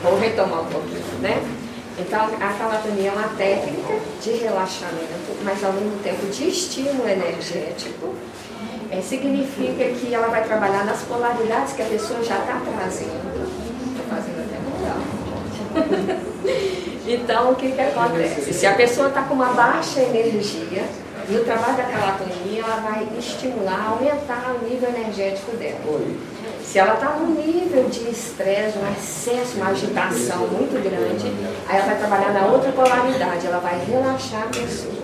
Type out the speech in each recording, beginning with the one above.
Vou retomar um pouquinho, né? Então, a calatonia é uma técnica de relaxamento, mas ao mesmo tempo de estímulo energético. Significa que ela vai trabalhar nas polaridades que a pessoa já está trazendo. Estou fazendo até mudar. Então, o que acontece? Se a pessoa está com uma baixa energia, no trabalho da calatonia, ela vai estimular, aumentar o nível energético dela. Se ela está num nível de estresse, um excesso, uma agitação muito grande, aí ela vai trabalhar na outra polaridade, ela vai relaxar a pessoa.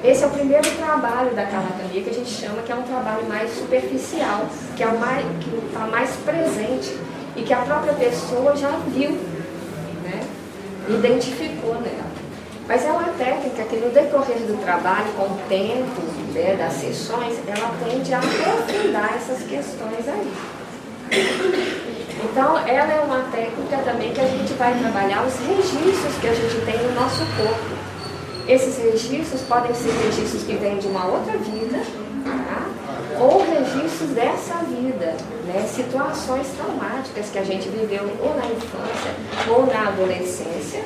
Esse é o primeiro trabalho da calatonia, que a gente chama que é um trabalho mais superficial, que é o que está mais presente e que a própria pessoa já viu, né? Identificou nela. Mas é uma técnica que no decorrer do trabalho, com o tempo, né, das sessões, ela tende a aprofundar essas questões aí. Então, ela é uma técnica também que a gente vai trabalhar os registros que a gente tem no nosso corpo. Esses registros podem ser registros que vêm de uma outra vida, tá? Ou registros dessa vida, né? Situações traumáticas que a gente viveu ou na infância ou na adolescência.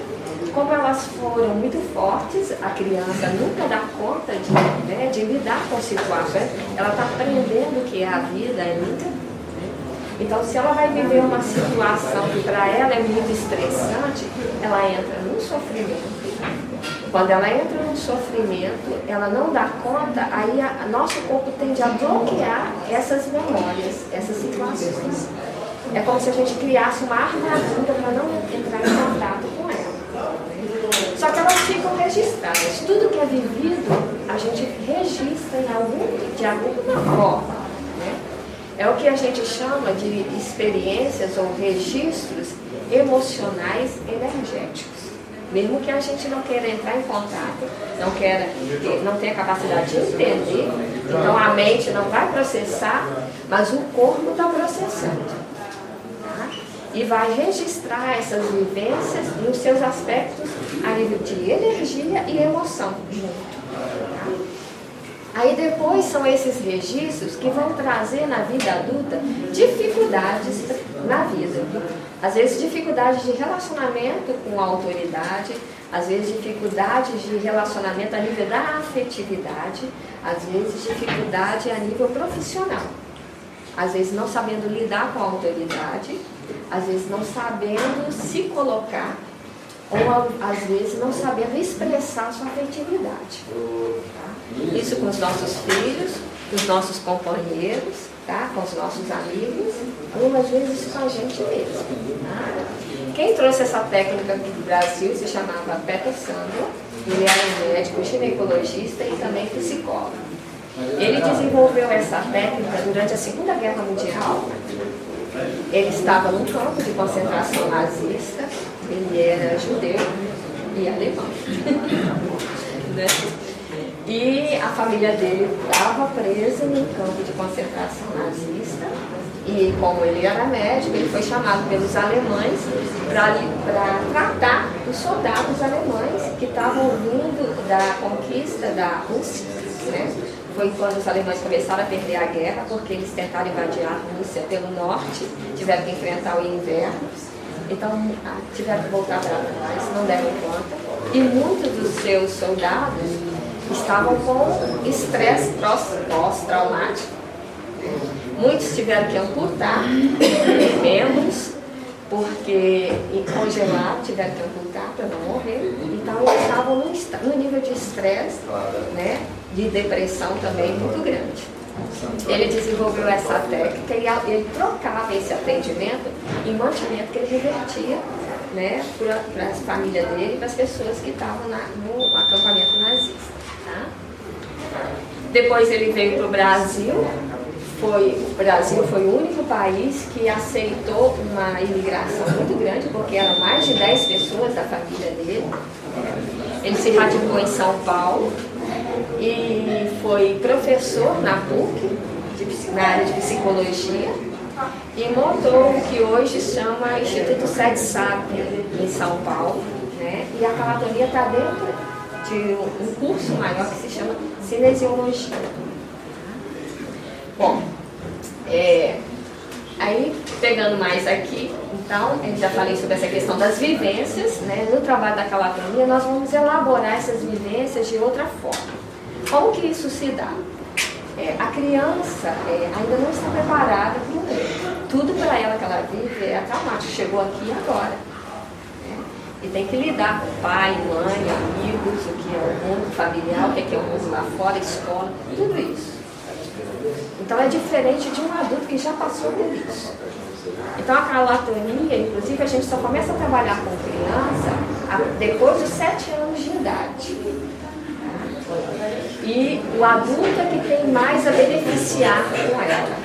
Como elas foram muito fortes, a criança nunca dá conta de lidar com situações, ela está aprendendo o que é a vida ainda. Então, se ela vai viver uma situação que para ela é muito estressante, ela entra num sofrimento. Quando ela entra num sofrimento, ela não dá conta, aí nosso corpo tende a bloquear essas memórias, essas situações. É como se a gente criasse uma armadura para não entrar em contato com ela. Só que elas ficam registradas. Tudo que é vivido, a gente registra de alguma forma. Né? É o que a gente chama de experiências ou registros emocionais energéticos. Mesmo que a gente não queira entrar em contato, não tenha capacidade de entender, então a mente não vai processar, mas o corpo está processando. Tá? E vai registrar essas vivências nos seus aspectos a nível de energia e emoção junto. Tá? Aí depois são esses registros que vão trazer na vida adulta dificuldades na vida. Às vezes dificuldades de relacionamento com a autoridade, às vezes dificuldades de relacionamento a nível da afetividade, às vezes dificuldade a nível profissional. Às vezes não sabendo lidar com a autoridade, às vezes não sabendo se colocar, ou às vezes não sabendo expressar sua afetividade. Tá? Isso com os nossos filhos, com os nossos companheiros, tá? Com os nossos amigos, algumas vezes com a gente mesmo. Tá? Quem trouxe essa técnica aqui do Brasil se chamava Peter Sandor. Ele era um médico ginecologista e também psicólogo. Ele desenvolveu essa técnica durante a Segunda Guerra Mundial. Ele estava num campo de concentração nazista. Ele era judeu e alemão. Né? E a família dele estava presa num campo de concentração nazista. E como ele era médico, ele foi chamado pelos alemães para tratar os soldados alemães que estavam vindo da conquista da Rússia. Né? Foi quando os alemães começaram a perder a guerra, porque eles tentaram invadir a Rússia pelo norte, tiveram que enfrentar o inverno. Então, tiveram que voltar para trás, não deram conta. E muitos dos seus soldados estavam com estresse pós-traumático. Muitos tiveram que amputar membros, porque congelaram, tiveram que amputar para não morrer. Então, eles estavam num nível de estresse, né, de depressão também muito grande. Ele desenvolveu essa técnica e ele trocava esse atendimento em mantimento que ele revertia, né, para a família dele e para as pessoas que estavam no acampamento nazista. Tá? Depois ele veio para o Brasil. O Brasil foi o único país que aceitou uma imigração muito grande, porque eram mais de 10 pessoas da família dele. Ele se radicou em São Paulo e foi professor na PUC, na área de psicologia, e montou o que hoje chama Instituto Sede Sábia, em São Paulo. Né? E a calatonia está dentro de um curso maior que se chama Cinesiologia. Bom, aí pegando mais aqui um Então, eu já falei sobre essa questão das vivências, né? No trabalho da calatonia, nós vamos elaborar essas vivências de outra forma. Como que isso se dá? A criança ainda não está preparada para o mundo. Tudo para ela que ela vive é traumático. Chegou aqui agora. E tem que lidar com pai, mãe, amigos, o que é o mundo familiar, o que é o mundo lá fora, escola, tudo isso. Então é diferente de um adulto que já passou por isso. Então a calatonia, inclusive, a gente só começa a trabalhar com criança depois dos 7 anos de idade. E o adulto é que tem mais a beneficiar com ela.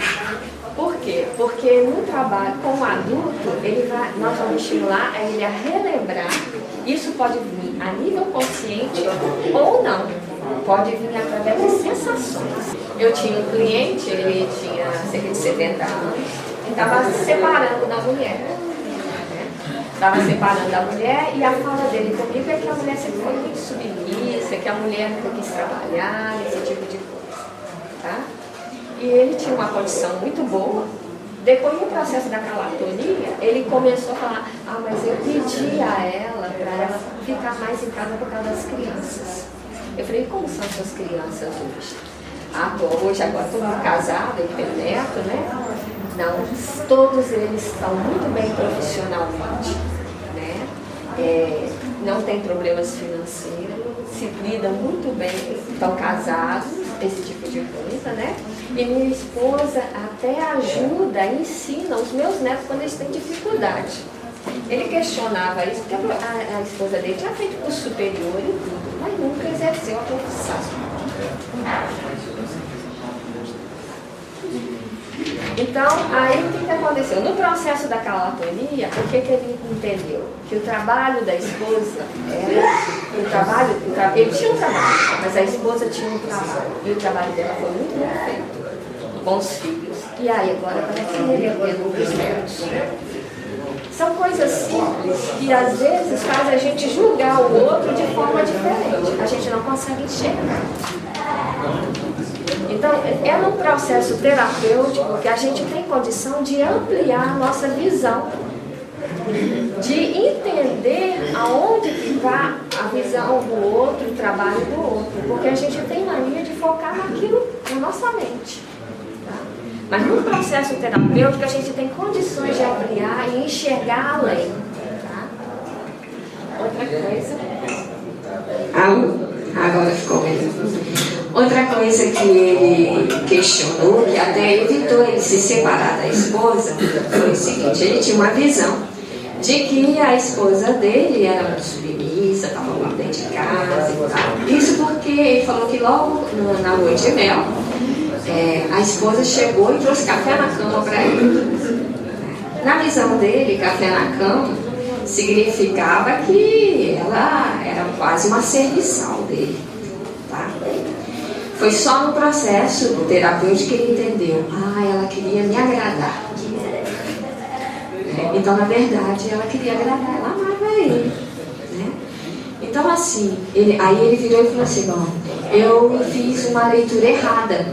Por quê? Porque no trabalho com o adulto, nós vamos estimular ele a relembrar. Isso pode vir a nível consciente ou não. Pode vir através de sensações. Eu tinha um cliente, ele tinha cerca de 70 anos, e estava separando da mulher. Estava separando da mulher e a fala dele comigo é que a mulher sempre foi muito submissa, que a mulher nunca quis trabalhar, esse tipo de coisa. Tá? E ele tinha uma condição muito boa. Depois do processo da calatonia, ele começou a falar: mas eu pedi a ela para ela ficar mais em casa por causa das crianças. Eu falei: como são suas crianças hoje? Hoje agora todo mundo casado, ele tem neto, né? Não, todos eles estão muito bem profissionalmente, né? Não tem problemas financeiros, se lidam muito bem, estão casados, esse tipo de coisa, né? E minha esposa até ajuda, ensina os meus netos quando eles têm dificuldade. Ele questionava isso, porque a esposa dele tinha feito curso superior e tudo, mas nunca exerceu a profissão. Então, aí o que aconteceu? No processo da calatonia, o que ele entendeu? Que o trabalho da esposa era ele tinha um trabalho, mas a esposa tinha um trabalho. E o trabalho dela foi muito bem feito, com os filhos. E aí agora parece que ele é os netos. São coisas simples que às vezes fazem a gente julgar o outro de forma diferente. A gente não consegue enxergar. Então, é num processo terapêutico que a gente tem condição de ampliar a nossa visão, de entender aonde que está a visão do outro, o trabalho do outro, porque a gente tem mania de focar naquilo na nossa mente. Tá? Mas no processo terapêutico a gente tem condições de ampliar e enxergar além. Tá? Outra coisa. Agora ficou mesmo. Outra coisa que ele questionou, que até evitou ele se separar da esposa, foi o seguinte: ele tinha uma visão de que a esposa dele era muito submissa, estava lá dentro de casa e tal. Isso porque ele falou que logo na lua de mel, a esposa chegou e trouxe café na cama para ele. Na visão dele, café na cama significava que ela era quase uma serviçal dele. Tá? Foi só no processo terapêutico que ele entendeu: ela queria me agradar. Então, na verdade, ela queria agradar, ela amava ele. Né? Então, assim, aí ele virou e falou assim: bom, eu fiz uma leitura errada.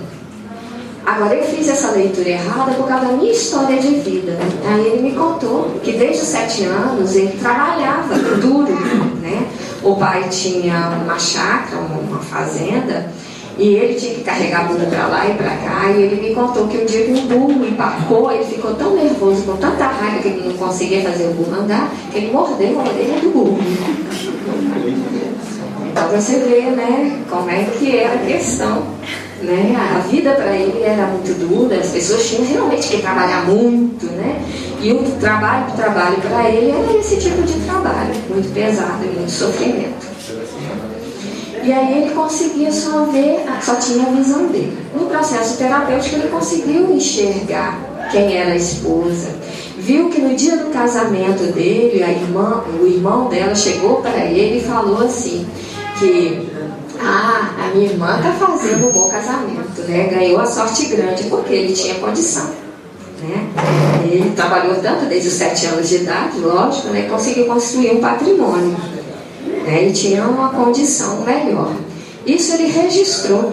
Agora, eu fiz essa leitura errada por causa da minha história de vida. Aí ele me contou que desde os 7 anos ele trabalhava duro. Né? O pai tinha uma chácara, uma fazenda, e ele tinha que carregar burro para lá e para cá. E ele me contou que um dia que um burro embarcou, ele ficou tão nervoso, com tanta raiva, que ele não conseguia fazer o burro andar, que ele mordeu a orelha do burro. Então você vê, né, como é que era a questão. Né? A vida para ele era muito dura, as pessoas tinham realmente que trabalhar muito, né? E o trabalho para ele era esse tipo de trabalho, muito pesado e muito sofrimento. E aí ele conseguia só tinha a visão dele. No processo terapêutico ele conseguiu enxergar quem era a esposa, viu que no dia do casamento dele, o irmão dela chegou para ele e falou assim, que a minha irmã está fazendo um bom casamento, né? Ganhou a sorte grande, porque ele tinha condição. Né? Ele trabalhou tanto desde os 7 anos de idade, lógico, né? Conseguiu construir um patrimônio. Né? Ele tinha uma condição melhor. Isso ele registrou.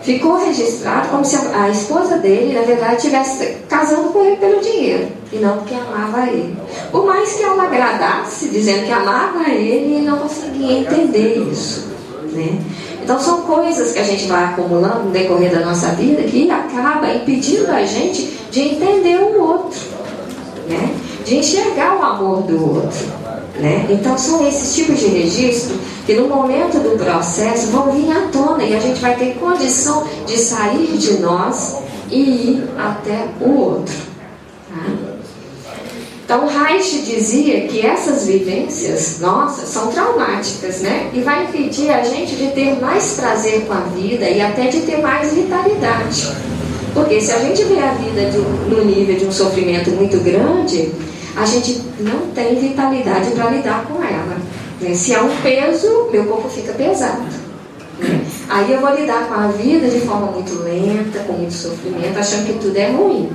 ficou registrado como se a esposa dele, na verdade, estivesse casando com ele pelo dinheiro, e não porque amava ele. Por mais que ela agradasse, dizendo que amava ele, ele não conseguia entender isso, né? Então são coisas que a gente vai acumulando no decorrer da nossa vida que acaba impedindo a gente de entender o outro, né? De enxergar o amor do outro, né? Então são esses tipos de registro que no momento do processo vão vir à tona e a gente vai ter condição de sair de nós e ir até o outro, tá? Então Reich dizia que essas vivências nossas são traumáticas, né? E vai impedir a gente de ter mais prazer com a vida e até de ter mais vitalidade. Porque se a gente vê a vida no nível de um sofrimento muito grande, a gente não tem vitalidade para lidar com ela, né? Se há um peso, meu corpo fica pesado, né? Aí eu vou lidar com a vida de forma muito lenta, com muito sofrimento, achando que tudo é ruim,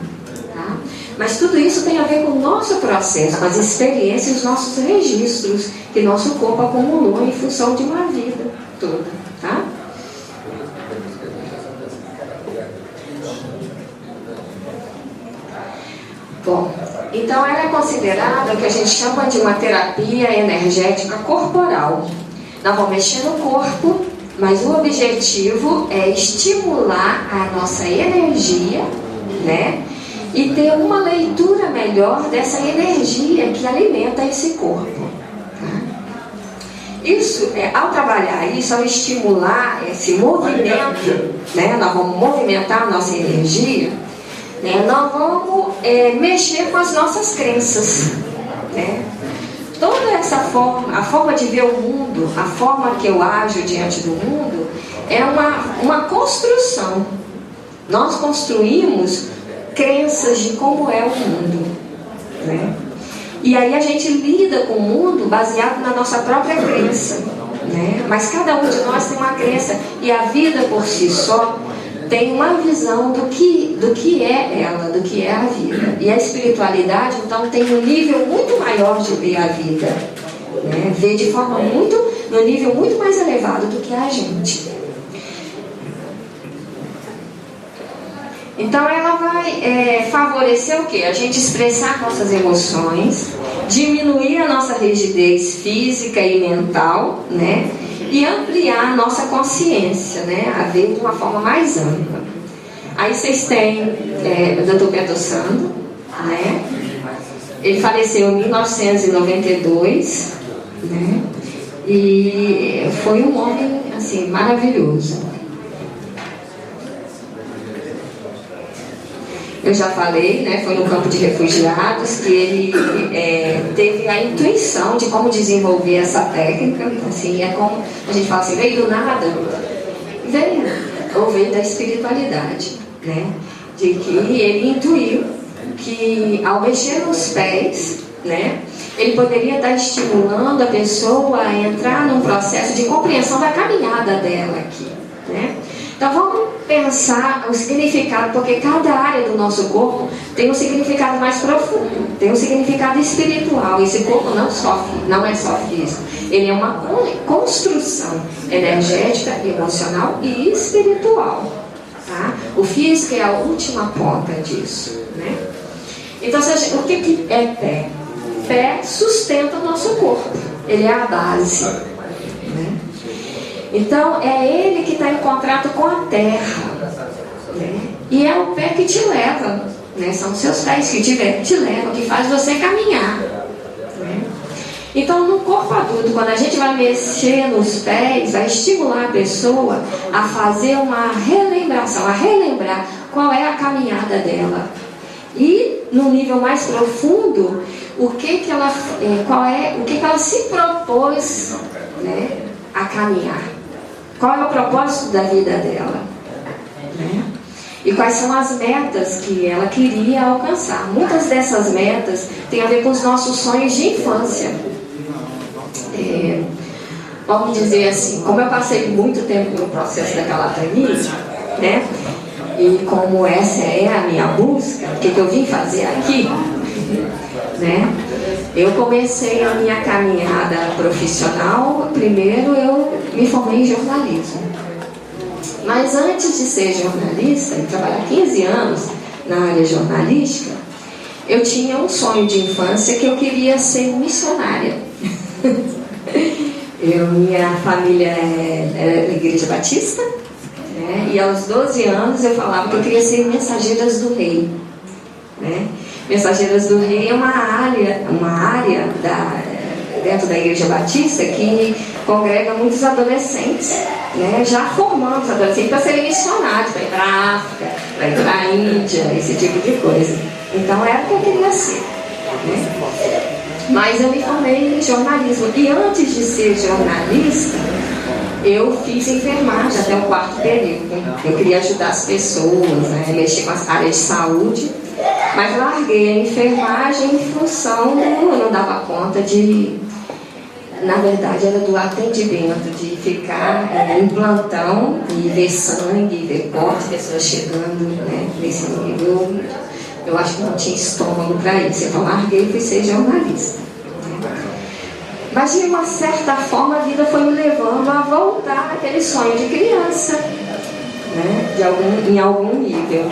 tá? Mas tudo isso tem a ver com o nosso processo, com as experiências, os nossos registros que nosso corpo acumulou em função de uma vida toda, tá? Bom, então ela é considerada o que a gente chama de uma terapia energética corporal. Nós vamos mexer no corpo, mas o objetivo é estimular a nossa energia, né? E ter uma leitura melhor dessa energia que alimenta esse corpo. Isso, ao trabalhar isso, ao estimular esse movimento, né? Nós vamos movimentar a nossa energia, né? Nós vamos mexer com as nossas crenças, né? Toda essa forma, a forma de ver o mundo, a forma que eu ajo diante do mundo, é uma construção. Nós construímos crenças de como é o mundo, né? E aí a gente lida com o mundo baseado na nossa própria crença, né? Mas cada um de nós tem uma crença, e a vida por si só tem uma visão do que é ela, do que é a vida. E a espiritualidade, então, tem um nível muito maior de ver a vida, né? Ver de forma no nível muito mais elevado do que a gente. Então ela vai favorecer o quê? A gente expressar nossas emoções, diminuir a nossa rigidez física e mental, né? E ampliar a nossa consciência, né? A ver de uma forma mais ampla. Aí vocês têm o Dr. Beto Sando, né? Ele faleceu em 1992, né? E foi um homem assim, maravilhoso. Eu já falei, né, foi no campo de refugiados que ele teve a intuição de como desenvolver essa técnica. Assim, é como a gente fala assim, veio do nada, veio da espiritualidade, né? De que ele intuiu que ao mexer nos pés, né, ele poderia estar estimulando a pessoa a entrar num processo de compreensão da caminhada dela aqui, né? Então vamos pensar o significado, porque cada área do nosso corpo tem um significado mais profundo, tem um significado espiritual. Esse corpo não é só físico, ele é uma construção energética, emocional e espiritual, tá? O físico é a última ponta disso, né? Então o que é pé? Pé sustenta o nosso corpo, ele é a base, né? Então é ele que está em contrato com a terra, né? E é o pé que te leva, né? São os seus pés que te levam, que faz você caminhar, né? Então no corpo adulto, quando a gente vai mexer nos pés, vai estimular a pessoa a fazer uma relembração, a relembrar qual é a caminhada dela. E no nível mais profundo, o que ela se propôs, né, a caminhar. Qual é o propósito da vida dela, né? E quais são as metas que ela queria alcançar. Muitas dessas metas têm a ver com os nossos sonhos de infância. Vamos dizer assim, como eu passei muito tempo no processo da calafrenia, né? E como essa é a minha busca, o que eu vim fazer aqui, né? Eu comecei a minha caminhada profissional. Primeiro eu me formei em jornalismo, Mas antes de ser jornalista e trabalhar 15 anos na área jornalística, eu tinha um sonho de infância que eu queria ser missionária. Minha família é Igreja Batista, né? E aos 12 anos eu falava que eu queria ser Mensageiras do Rei, né? Mensageiras do Rei é uma área dentro da Igreja Batista que congrega muitos adolescentes, né? Já formando os adolescentes para serem missionários, para ir para a África, para ir para a Índia, esse tipo de coisa. Então era o que eu queria ser, né? Mas eu me formei em jornalismo. E antes de ser jornalista, eu fiz enfermagem até o 4º período. Eu queria ajudar as pessoas, né? Mexer com as áreas de saúde. Mas larguei a enfermagem em função eu não dava conta de... Na verdade, era do atendimento, de ficar em plantão e ver sangue, ver corte, pessoas chegando, né? Nesse nível. Eu acho que não tinha estômago para isso. Então larguei e fui ser jornalista. Mas de uma certa forma a vida foi me levando a voltar naquele sonho de criança, né? Em algum nível.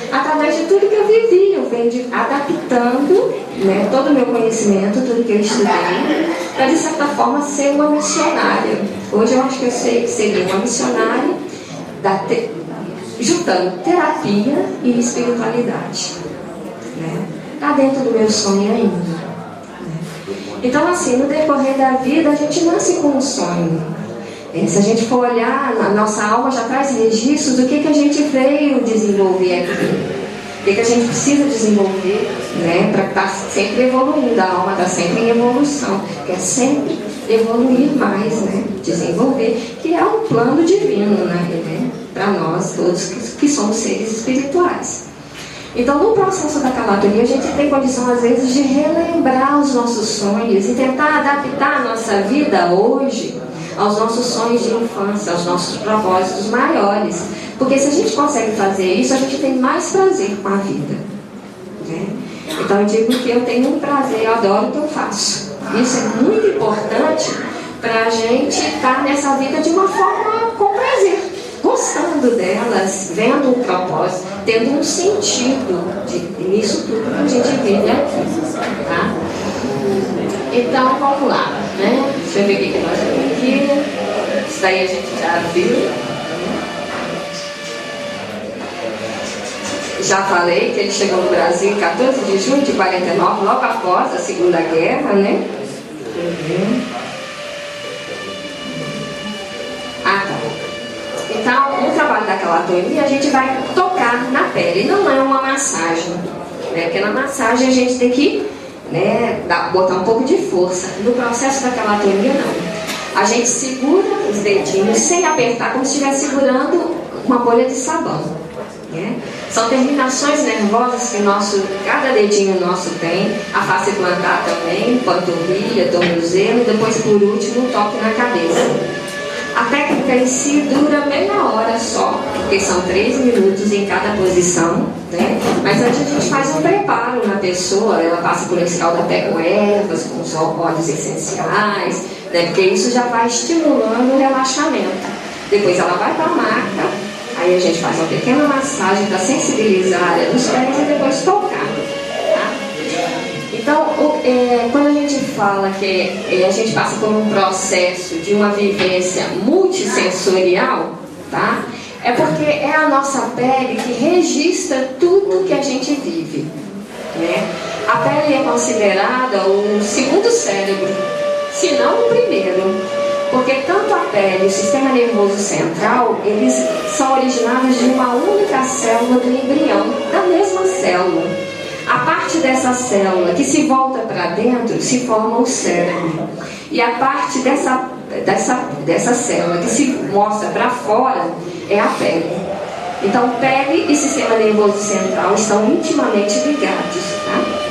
Através de tudo que eu vivi, eu venho adaptando, né, todo o meu conhecimento, tudo que eu estudei, para de certa forma ser uma missionária. Hoje eu acho que eu seria uma missionária juntando terapia e espiritualidade. Está dentro do meu sonho ainda, né? Então assim, no decorrer da vida a gente nasce com um sonho. Se a gente for olhar, a nossa alma já traz registros do que a gente veio desenvolver aqui, o que a gente precisa desenvolver, né, para estar sempre evoluindo. A alma está sempre em evolução, quer sempre evoluir mais, né, desenvolver, que é um plano divino, né, para nós todos que somos seres espirituais. Então, no processo da calatonia, a gente tem condição, às vezes, de relembrar os nossos sonhos e tentar adaptar a nossa vida hoje aos nossos sonhos de infância, aos nossos propósitos maiores. Porque se a gente consegue fazer isso, a gente tem mais prazer com a vida, né? Então, eu digo que eu tenho um prazer, eu adoro o que eu faço. Isso é muito importante para a gente estar nessa vida de uma forma com prazer, gostando delas, vendo um propósito, tendo um sentido nisso tudo que a gente vive aqui, tá? Então, vamos lá, né? Deixa eu ver o que nós temos aqui. Isso daí a gente já viu. Já falei que ele chegou no Brasil em 14 de junho de 49, logo após a Segunda Guerra, né? Tá. Então, no trabalho da calatonia, a gente vai tocar na pele. Não é uma massagem, né? Porque na massagem a gente tem que, né, botar um pouco de força. No processo da calatonia, não. A gente segura os dedinhos sem apertar, como se estivesse segurando uma bolha de sabão, né? São terminações nervosas que cada dedinho nosso tem. A face plantar também, panturrilha, tornozelo, depois por último o toque na cabeça. A técnica em si dura meia hora só, porque são 3 minutos em cada posição, né? Mas antes a gente faz um preparo na pessoa, ela passa por esse calda-pé com ervas, com os óleos essenciais, né? Porque isso já vai estimulando o relaxamento. Depois ela vai para a maca, aí a gente faz uma pequena massagem para sensibilizar a área dos pés e depois tocar. Então, quando a gente fala que a gente passa por um processo de uma vivência multissensorial, tá? É porque é a nossa pele que registra tudo que a gente vive, né? A pele é considerada o segundo cérebro, se não o primeiro, porque tanto a pele e o sistema nervoso central, eles são originados de uma única célula do embrião, da mesma célula. A parte dessa célula que se volta para dentro se forma o cérebro. E a parte dessa célula que se mostra para fora é a pele. Então, pele e sistema nervoso central estão intimamente ligados, tá?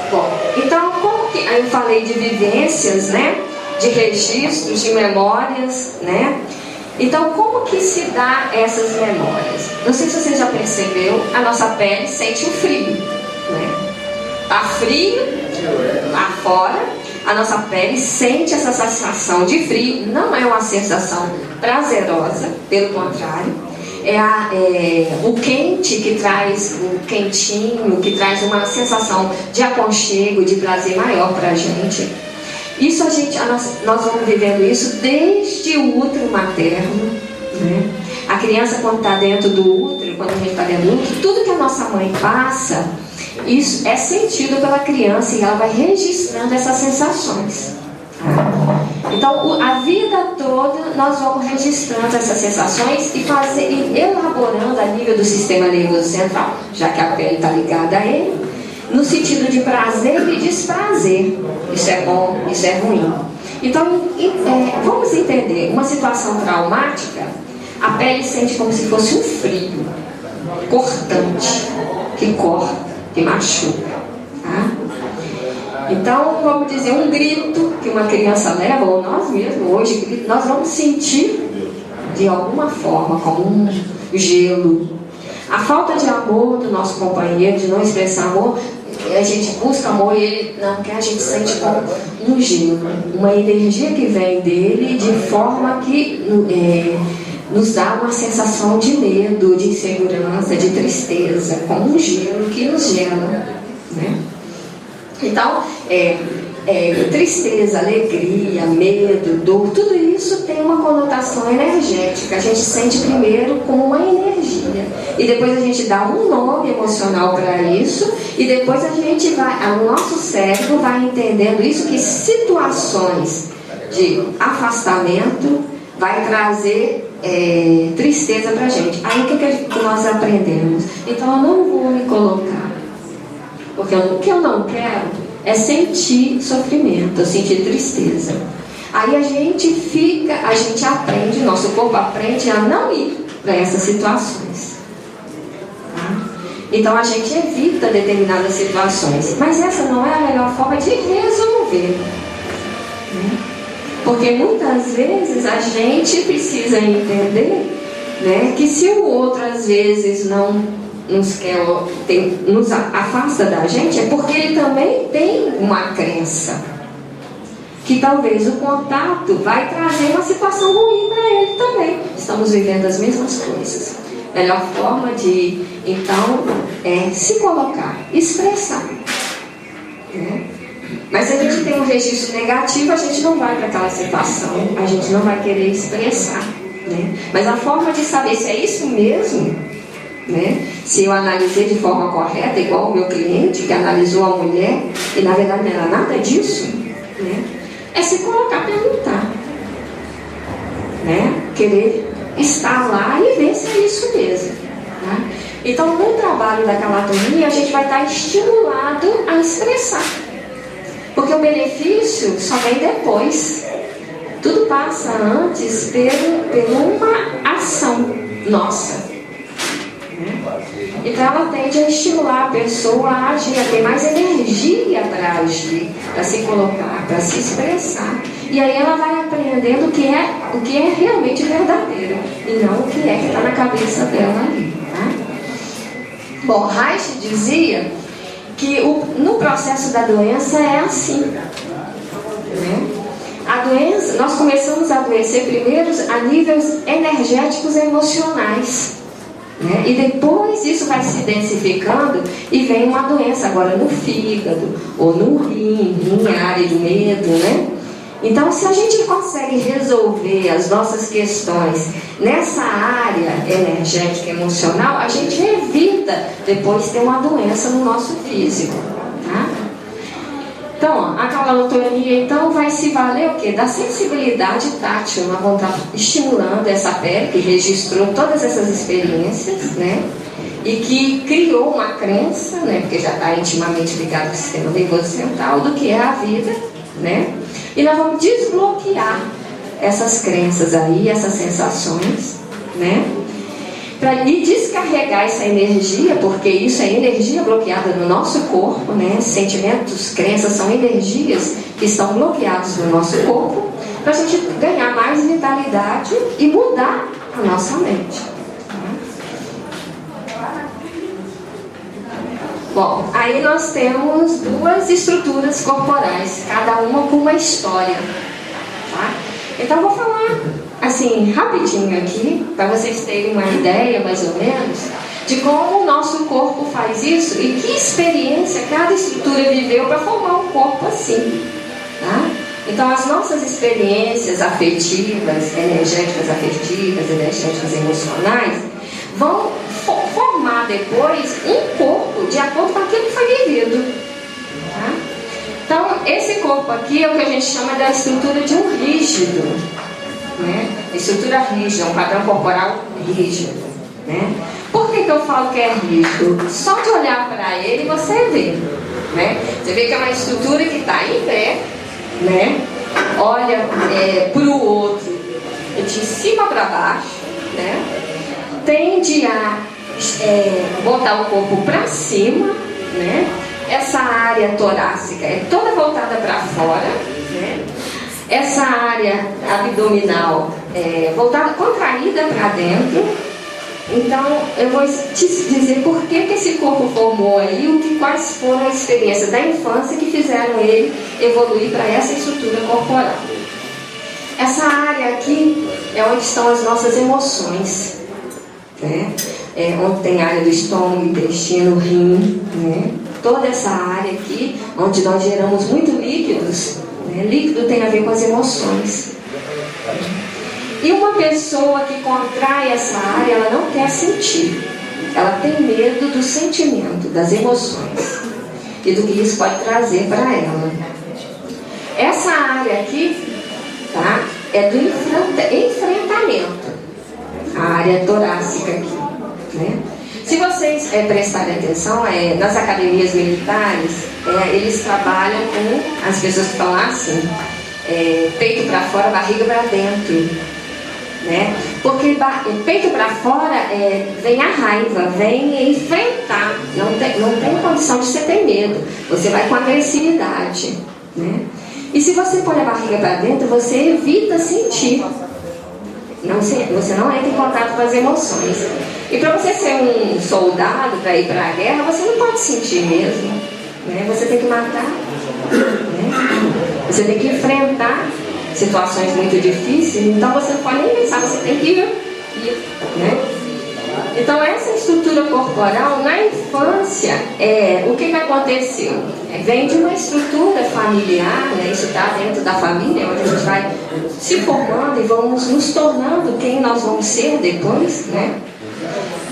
Bom, então, como que eu falei de vivências, né? De registros, de memórias, né? Então, como que se dá essas memórias? Não sei se você já percebeu, a nossa pele sente o frio, né? Tá frio lá fora, a nossa pele sente essa sensação de frio. Não é uma sensação prazerosa, pelo contrário, o quente que traz, o quentinho que traz uma sensação de aconchego, de prazer maior para a gente. Isso nós vamos vivendo isso desde o útero materno, né? A criança, quando está dentro do útero, quando a gente está dentro do útero, tudo que a nossa mãe passa, isso é sentido pela criança e ela vai registrando essas sensações. Então, a vida toda nós vamos registrando essas sensações e elaborando a nível do sistema nervoso central, já que a pele está ligada a ele, no sentido de prazer e desprazer. Isso é bom, isso é ruim. Então, vamos entender, uma situação traumática, a pele sente como se fosse um frio cortante, que corta, que machuca. Tá? Então, vamos dizer, um grito que uma criança leva, ou nós mesmos hoje, nós vamos sentir de alguma forma, como um gelo. A falta de amor do nosso companheiro, de não expressar amor, a gente busca amor e ele não quer, a gente sente como um gelo, uma energia que vem dele de forma que nos dá uma sensação de medo, de insegurança, de tristeza, como um gelo que nos gela, né? Então, tristeza, alegria, medo, dor, tudo isso tem uma conotação energética. A gente sente primeiro como uma energia e depois a gente dá um nome emocional para isso e depois o nosso cérebro vai entendendo isso, que situações de afastamento vai trazer tristeza para a gente. Aí o que nós aprendemos? Então eu não vou me colocar, porque o que eu não quero é sentir sofrimento, sentir tristeza. Aí a gente aprende, nosso corpo aprende a não ir para essas situações. Tá? Então a gente evita determinadas situações. Mas essa não é a melhor forma de resolver. Né? Porque muitas vezes a gente precisa entender, né, que se o outro às vezes não nos afasta da gente, é porque ele também tem uma crença que talvez o contato vai trazer uma situação ruim para ele também. Estamos vivendo as mesmas coisas. A melhor forma de, então, se colocar, expressar, né? Mas se a gente tem um registro negativo, a gente não vai para aquela situação, a gente não vai querer expressar, né? Mas a forma de saber se é isso mesmo, né? Se eu analisei de forma correta, igual o meu cliente que analisou a mulher e na verdade não era nada disso, né? É se colocar, perguntar, né? Querer estar lá e ver se é isso mesmo, tá? Então no trabalho da calatonia a gente vai estar estimulado a expressar, porque o benefício só vem depois. Tudo passa antes por uma ação nossa. Então ela tende a estimular a pessoa a agir, a ter mais energia para agir, para se colocar, para se expressar. E aí ela vai aprendendo o que é realmente verdadeiro e não o que está na cabeça dela ali. Tá? Bom, Reich dizia que no processo da doença é assim. Né? A doença, nós começamos a adoecer primeiro a níveis energéticos e emocionais. Né? E depois isso vai se densificando e vem uma doença agora no fígado ou no rim área de medo, né? Então se a gente consegue resolver as nossas questões nessa área energética e emocional, a gente evita depois ter uma doença no nosso físico, tá? Então, a calatonia então vai se valer o quê? Da sensibilidade tátil. Nós vamos estar estimulando essa pele que registrou todas essas experiências, né? E que criou uma crença, né? Porque já está intimamente ligado ao sistema nervoso central do que é a vida, né? E nós vamos desbloquear essas crenças aí, essas sensações, né? E descarregar essa energia, porque isso é energia bloqueada no nosso corpo, né? Sentimentos, crenças são energias que estão bloqueadas no nosso corpo, para a gente ganhar mais vitalidade e mudar a nossa mente. Bom, aí nós temos duas estruturas corporais, cada uma com uma história, tá? Então vou falar assim rapidinho aqui, para vocês terem uma ideia mais ou menos de como o nosso corpo faz isso e que experiência cada estrutura viveu para formar um corpo assim, tá? Então as nossas experiências afetivas, energéticas emocionais vão formar depois um corpo de acordo com aquilo que foi vivido, tá? Então esse corpo aqui é o que a gente chama da estrutura de um rígido, né? Estrutura rígida, um padrão corporal rígido, né? Por que eu falo que é rígido? Só de olhar para ele você vê, né? Você vê que é uma estrutura que está em pé, né? Olha para o outro de cima para baixo, né? Tende a botar o corpo para cima, né? Essa área torácica é toda voltada para fora, né? Essa área abdominal é voltada, contraída para dentro. Então eu vou te dizer por que esse corpo formou aí, quais foram as experiências da infância que fizeram ele evoluir para essa estrutura corporal. Essa área aqui é onde estão as nossas emoções, né? Onde tem a área do estômago, intestino, rim, né? Toda essa área aqui, onde nós geramos muito líquidos, né? Líquido tem a ver com as emoções. E uma pessoa que contrai essa área, ela não quer sentir. Ela tem medo do sentimento, das emoções e do que isso pode trazer para ela. Essa área aqui, tá? É do enfrentamento. A área torácica aqui, né? Se vocês prestarem atenção, nas academias militares, eles trabalham com as pessoas que estão lá assim, peito para fora, barriga para dentro, né? Porque peito para fora vem a raiva, vem enfrentar, não tem condição de você ter medo, você vai com agressividade, né? E se você põe a barriga para dentro, você evita sentir. Você não entra em contato com as emoções. E para você ser um soldado, para ir para a guerra, você não pode sentir mesmo, né? Você tem que matar, né? Você tem que enfrentar situações muito difíceis. Então você não pode nem pensar, você tem que ir, né? Então essa estrutura corporal na infância, o que aconteceu? Vem de uma estrutura familiar, né? Isso está dentro da família, onde a gente vai se formando e vamos nos tornando quem nós vamos ser depois, né?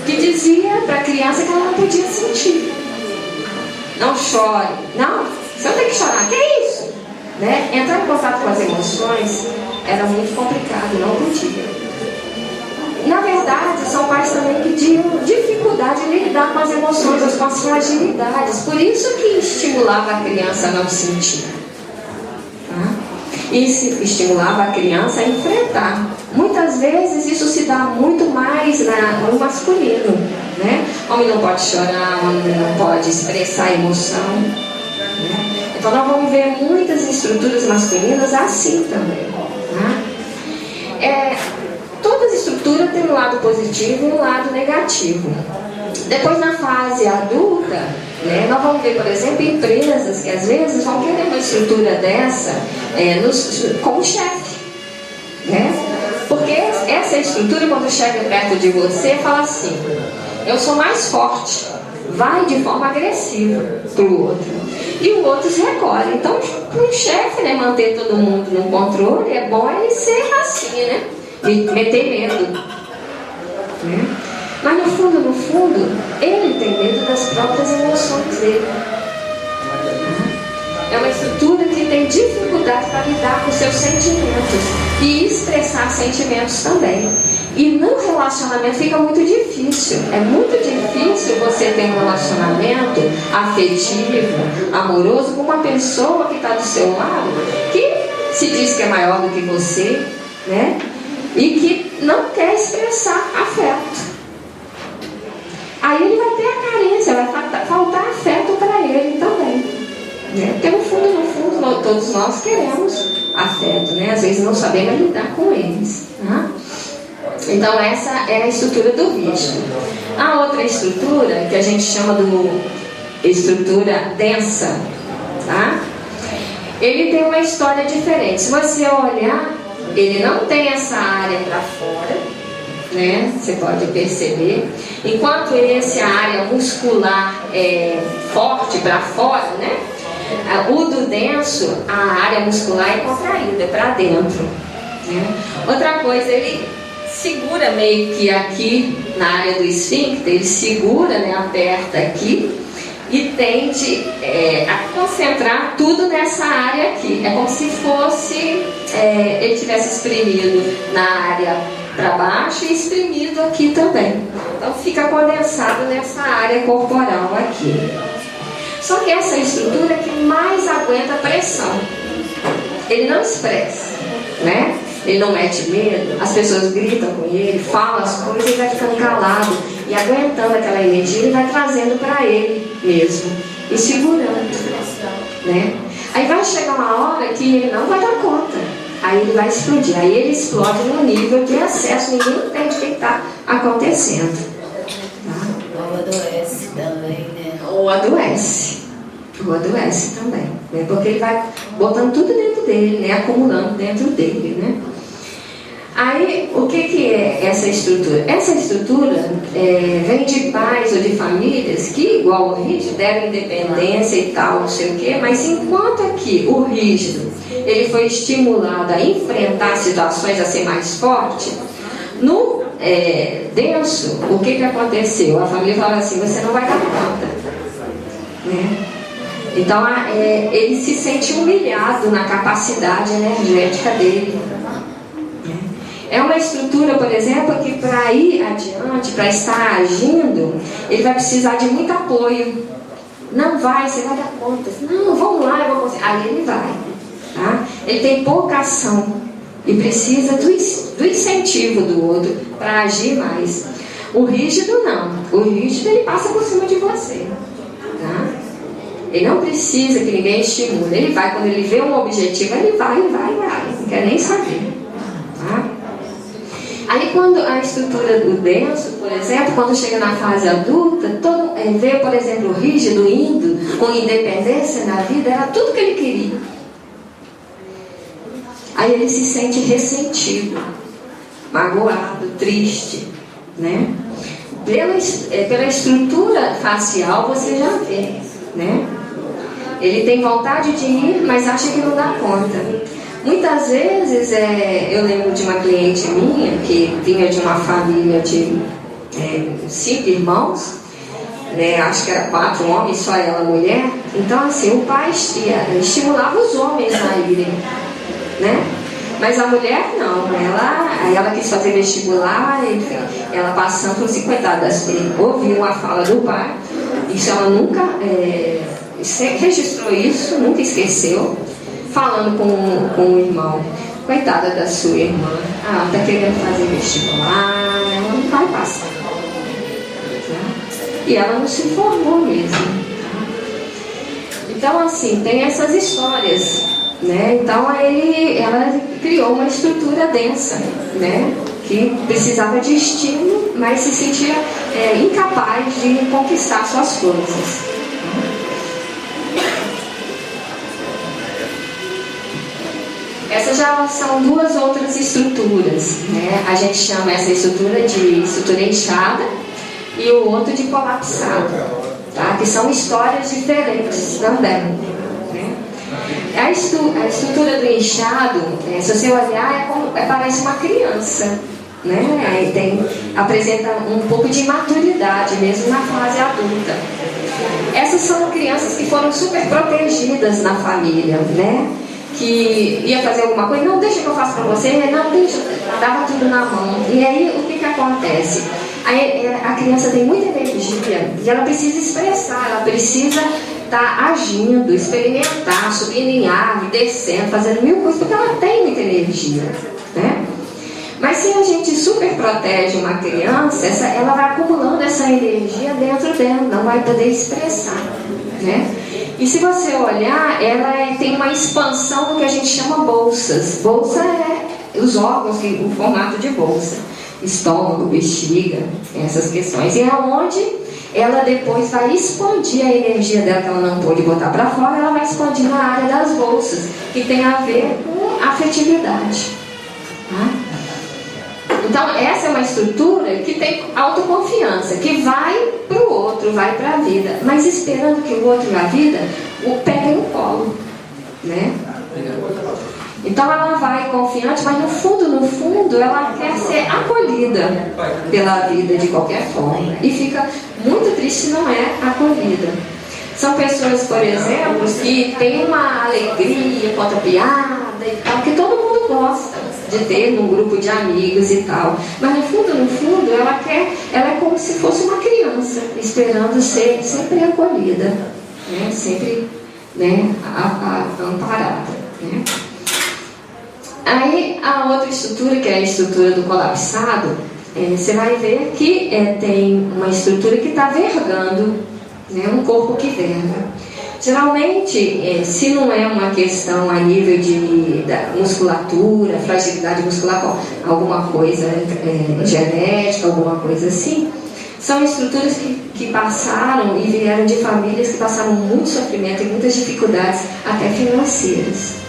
Que dizia para a criança que ela não podia sentir. Não chore. Não, você não tem que chorar. Que é isso? Né? Entrar em contato com as emoções era muito complicado, não podia. Na verdade, são pais também que tinham dificuldade em lidar com as emoções, com as fragilidades. Por isso que estimulava a criança a não sentir. Tá? E estimulava a criança a enfrentar. Muitas vezes isso se dá muito mais no masculino, né? Homem não pode chorar, homem não pode expressar emoção, né? Então nós vamos ver muitas estruturas masculinas assim também, tá? Toda estrutura tem um lado positivo e um lado negativo. Depois, na fase adulta, né, nós vamos ver, por exemplo, empresas que às vezes vão querer uma estrutura dessa como chefe, né? Porque essa estrutura, quando chega perto de você, fala assim: eu sou mais forte, vai de forma agressiva para o outro. E o outro se recolhe. Então, para o chefe, né, manter todo mundo no controle, é bom ele ser assim, né? Meter medo, né? Mas no fundo, ele tem medo das próprias emoções dele. É uma estrutura que tem dificuldade para lidar com seus sentimentos e expressar sentimentos também. E no relacionamento fica muito difícil. É muito difícil você ter um relacionamento afetivo, amoroso, com uma pessoa que está do seu lado, que se diz que é maior do que você, né? E que não quer expressar afeto. Aí ele vai ter a carência, vai faltar afeto para ele também, né? Porque no fundo, todos nós queremos afeto, né? Às vezes não sabemos lidar com eles, né? Então essa é a estrutura do rígido. A outra estrutura, que a gente chama estrutura densa, tá? Ele tem uma história diferente. Se você olhar, ele não tem essa área para fora, né? Você pode perceber. Enquanto esse, a área muscular é forte para fora, né? O do denso, a área muscular é contraída, é para dentro, né? Outra coisa, ele segura meio que aqui na área do esfíncter, ele segura, né? Aperta aqui e tende a concentrar tudo nessa área aqui. É como se fosse ele tivesse exprimido na área para baixo e exprimido aqui também. Então fica condensado nessa área corporal aqui. Só que essa estrutura que mais aguenta pressão. Ele não expressa, né? Ele não mete medo, as pessoas gritam com ele, falam as coisas, ele vai ficando calado e aguentando aquela energia e vai trazendo para ele mesmo e segurando, né? Aí vai chegar uma hora que ele não vai dar conta, aí ele vai explodir, aí ele explode no nível de excesso, ninguém entende o que está acontecendo, tá? Ou adoece também, né? Ou adoece também, né? Porque ele vai botando tudo dentro dele, né? Acumulando dentro dele, né? Aí, o que é essa estrutura? Essa estrutura vem de pais ou de famílias que, igual o rígido, deram independência e tal, não sei o quê, mas enquanto aqui o rígido ele foi estimulado a enfrentar situações, a ser mais forte, no denso, o que aconteceu? A família fala assim, você não vai dar conta, né? Então, ele se sente humilhado na capacidade energética dele. É uma estrutura, por exemplo, que para ir adiante, para estar agindo, ele vai precisar de muito apoio. Não vai, você vai dar conta. Não, vamos lá, eu vou conseguir. Aí ele vai. Tá? Ele tem pouca ação e precisa do incentivo do outro para agir mais. O rígido não. O rígido ele passa por cima de você. Tá? Ele não precisa que ninguém estimule. Ele vai, quando ele vê um objetivo, ele vai. Não quer nem saber. Tá? Aí quando a estrutura do denso, por exemplo, quando chega na fase adulta, vê, por exemplo, o rígido indo com independência na vida, era tudo que ele queria. Aí ele se sente ressentido, magoado, triste, né? Pela estrutura facial você já vê, né? Ele tem vontade de ir, mas acha que não dá conta. Muitas vezes, eu lembro de uma cliente minha que vinha de uma família de 5 irmãos, né, acho que era 4 homens, só ela mulher. Então, assim, o pai estimulava os homens a irem, né? Mas a mulher não, ela quis fazer vestibular, enfim, ela passando por 50 anos, ouviu a fala do pai, isso ela nunca registrou isso, nunca esqueceu. Falando com o irmão, coitada da sua irmã, ela está querendo fazer vestibular, ela não vai passar, né? E ela não se formou mesmo. Então, assim, tem essas histórias, né? Então, ela criou uma estrutura densa, né? Que precisava de estímulo, mas se sentia incapaz de conquistar suas coisas. Essas já são 2 outras estruturas, né? A gente chama essa estrutura de estrutura inchada e o outro de colapsada, tá? Que são histórias diferentes também, né? A estrutura do inchado, se você olhar, parece uma criança, né? Apresenta um pouco de imaturidade mesmo na fase adulta. Essas são crianças que foram super protegidas na família, né? Que ia fazer alguma coisa, não, deixa que eu faço para você, não, deixa, dava tudo na mão. E aí, o que acontece? Aí, a criança tem muita energia e ela precisa expressar, ela precisa estar agindo, experimentar, subindo em árvore, descendo, fazendo 1000 coisas, porque ela tem muita energia, né? Mas se a gente super protege uma criança, ela vai acumulando essa energia dentro dela, não vai poder expressar, né? E se você olhar, ela tem uma expansão do que a gente chama bolsas. Bolsa é os órgãos, o formato de bolsa. Estômago, bexiga, essas questões. E é onde ela depois vai expandir a energia dela que ela não pôde botar para fora, ela vai expandir na área das bolsas, que tem a ver com afetividade. Tá? Então, essa é uma estrutura que tem autoconfiança, que vai para o outro, vai para a vida, mas esperando que o outro na vida o pegue no colo, né? Então ela vai confiante, mas no fundo, ela quer ser acolhida pela vida de qualquer forma. E fica muito triste se não é acolhida. São pessoas, por exemplo, que têm uma alegria, conta piada e tal, que todo mundo gosta de ter num grupo de amigos e tal. Mas no fundo, ela é como se fosse uma criança, esperando ser sempre acolhida, né? Sempre, né, amparada, né? Aí a outra estrutura, que é a estrutura do colapsado, você vai ver que tem uma estrutura que está vergando, né, um corpo que verga. Geralmente, se não é uma questão a nível da musculatura, fragilidade muscular, alguma coisa genética, alguma coisa assim, são estruturas que passaram e vieram de famílias que passaram muito sofrimento e muitas dificuldades, até financeiras.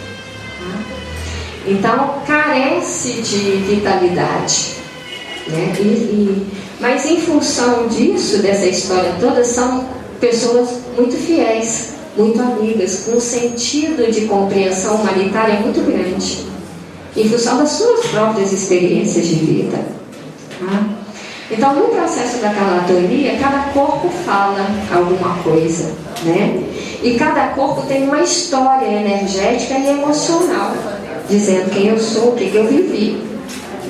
Então, carece de vitalidade, né? Mas em função disso, dessa história toda, são pessoas muito fiéis, muito amigas, com um sentido de compreensão humanitária muito grande, em função das suas próprias experiências de vida. Tá? Então, no processo da calatonia, cada corpo fala alguma coisa, né? E cada corpo tem uma história energética e emocional, dizendo quem eu sou, o que eu vivi,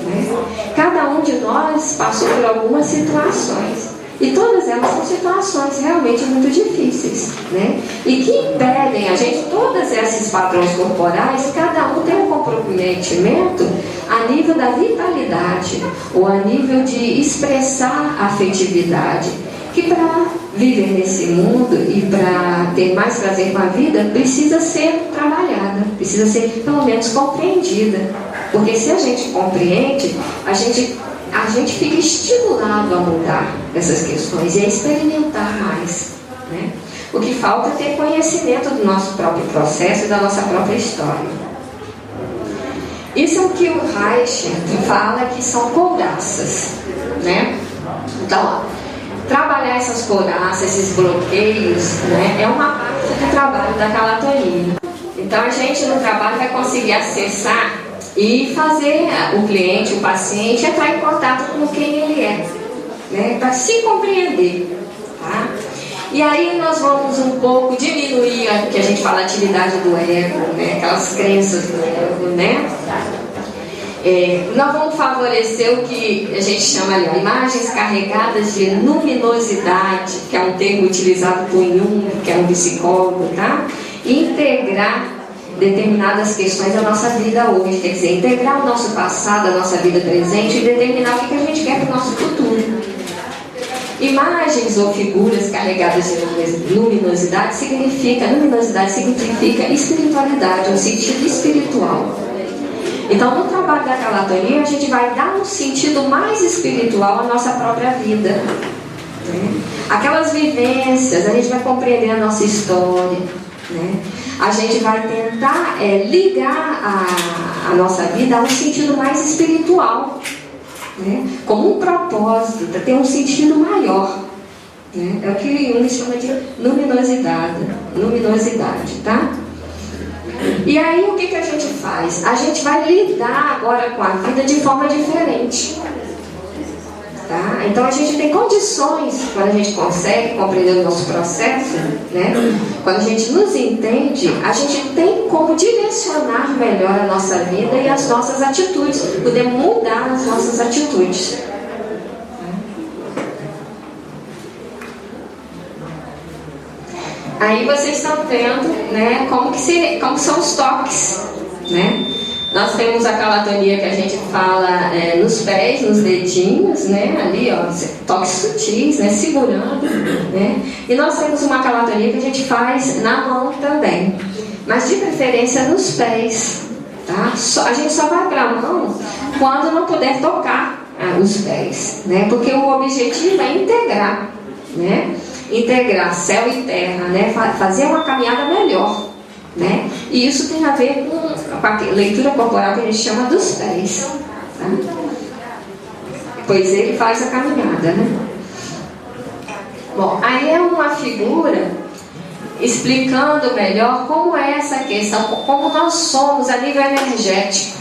né? Cada um de nós passou por algumas situações, e todas elas são situações realmente muito difíceis, né? E que impedem a gente, todos esses padrões corporais, cada um tem um comprometimento a nível da vitalidade, ou a nível de expressar afetividade, que para viver nesse mundo e para ter mais prazer com a vida, precisa ser trabalhada, precisa ser pelo menos compreendida. Porque se a gente compreende, a gente fica estimulado a mudar essas questões e a experimentar mais, né? O que falta é ter conhecimento do nosso próprio processo e da nossa própria história. Isso é o que o Reich fala que são couraças, né? Então, trabalhar essas couraças, esses bloqueios, né, é uma parte do trabalho da calatonia. Então a gente no trabalho vai conseguir acessar e fazer o cliente, o paciente, entrar em contato com quem ele é, né, para se compreender. Tá? E aí nós vamos um pouco diminuir o que a gente fala, a atividade do ego, né, aquelas crenças do ego, né? Nós vamos favorecer o que a gente chama ali, imagens carregadas de luminosidade, que é um termo utilizado por Jung, que é um psicólogo, tá? Integrar determinadas questões da nossa vida hoje, quer dizer, integrar o nosso passado, a nossa vida presente e determinar o que a gente quer para o nosso futuro. Imagens ou figuras carregadas de luminosidade significa espiritualidade, um sentido espiritual. Então, no trabalho da calatonia, a gente vai dar um sentido mais espiritual à nossa própria vida, né? Aquelas vivências, a gente vai compreender a nossa história, né? A gente vai tentar ligar a nossa vida a um sentido mais espiritual, né? Como um propósito, para ter um sentido maior, né? É o que Jung chama de luminosidade, tá? E aí o que a gente faz? A gente vai lidar agora com a vida de forma diferente, tá? Então a gente tem condições, quando a gente consegue compreender o nosso processo, né? Quando a gente nos entende, a gente tem como direcionar melhor a nossa vida e as nossas atitudes, podemos mudar as nossas atitudes. Aí vocês estão vendo, né, como são os toques, né? Nós temos a calatonia que a gente fala nos pés, nos dedinhos, né? Ali, ó, toques sutis, né? Segurando, né? E nós temos uma calatonia que a gente faz na mão também, mas de preferência nos pés, tá? A gente só vai para a mão quando não puder tocar os pés, né? Porque o objetivo é integrar, né? Integrar céu e terra, né? Fazer uma caminhada melhor, né? E isso tem a ver com a leitura corporal que a gente chama dos pés, tá? Pois ele faz a caminhada, né? Bom, aí é uma figura explicando melhor como é essa questão, como nós somos a nível energético,